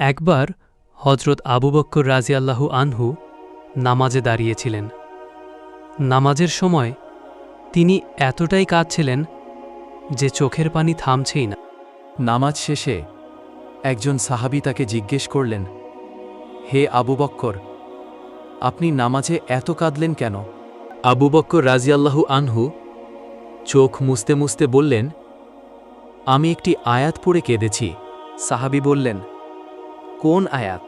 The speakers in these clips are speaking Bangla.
একবার হজরত আবু বক্কর রাজিয়াল্লাহু আনহু নামাজে দাঁড়িয়েছিলেন। নামাজের সময় তিনি এতটাই কাঁদছিলেন যে চোখের পানি থামছেই না। নামাজ শেষে একজন সাহাবী তাকে জিজ্ঞেস করলেন, হে আবু বক্কর, আপনি নামাজে এত কাঁদলেন কেন? আবু বক্কর রাজিয়াল্লাহু আনহু চোখ মুছতে মুছতে বললেন, আমি একটি আয়াত পড়ে কেঁদেছি। সাহাবী বললেন, কোন আয়াত?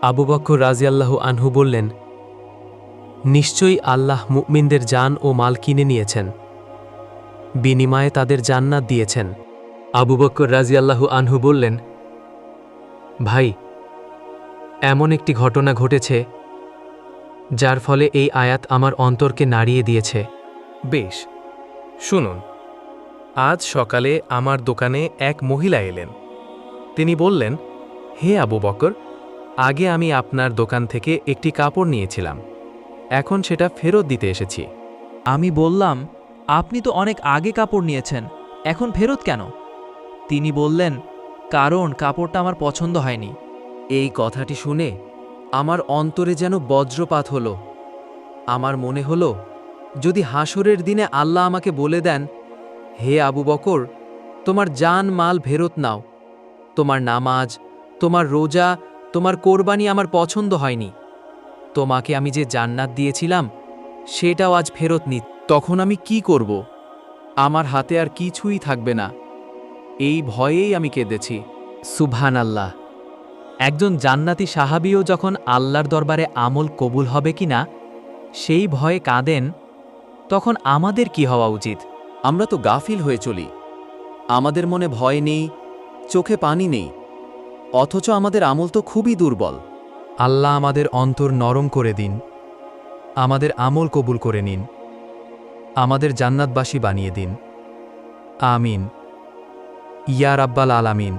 আবু বক্কর রাজিয়াল্লাহু আনহু বললেন, নিশ্চয়ই আল্লাহ মুমিনদের জান ও মাল কিনে নিয়েছেন, বিনিময়ে তাদের জান্নাত দিয়েছেন। আবু বক্কর রাজিয়াল্লাহু আনহু বললেন, ভাই, এমন একটি ঘটনা ঘটেছে যার ফলে এই আয়াত আমার অন্তরকে নাড়িয়ে দিয়েছে। বেশ, শুনুন। আজ সকালে আমার দোকানে এক মহিলা এলেন। তিনি বললেন, হে আবু বকর, আগে আমি আপনার দোকান থেকে একটি কাপড় নিয়েছিলাম, এখন সেটা ফেরত দিতে এসেছি। আমি বললাম, আপনি তো অনেক আগে কাপড় নিয়েছেন, এখন ফেরত কেন? তিনি বললেন, কারণ কাপড়টা আমার পছন্দ হয়নি। এই কথাটি শুনে আমার অন্তরে যেন বজ্রপাত হলো। আমার মনে হলো, যদি হাসরের দিনে আল্লাহ আমাকে বলে দেন, হে আবু বকর, তোমার জান মাল ফেরত নাও, তোমার নামাজ, তোমার রোজা, তোমার কোরবানি আমার পছন্দ হয়নি, তোমাকে আমি যে জান্নাত দিয়েছিলাম সেটাও আজ ফেরত নি, তখন আমি কি করব? আমার হাতে আর কিছুই থাকবে না। এই ভয়েই আমি কেঁদেছি। সুবহানাল্লাহ। একজন জান্নাতি সাহাবীও যখন আল্লাহর দরবারে আমল কবুল হবে কিনা সেই ভয়ে কাঁদেন, তখন আমাদের কি হওয়া উচিত? আমরা তো গাফিল হয়ে চলি। আমাদের মনে ভয় নেই, চোখে পানি নেই, অথচ আমাদের আমল তো খুবই দুর্বল। আল্লাহ আমাদের অন্তর নরম করে দিন, আমাদের আমল কবুল করে নিন, আমাদের জান্নাতবাসী বানিয়ে দিন। আমিন ইয়া রাব্বাল আলামিন।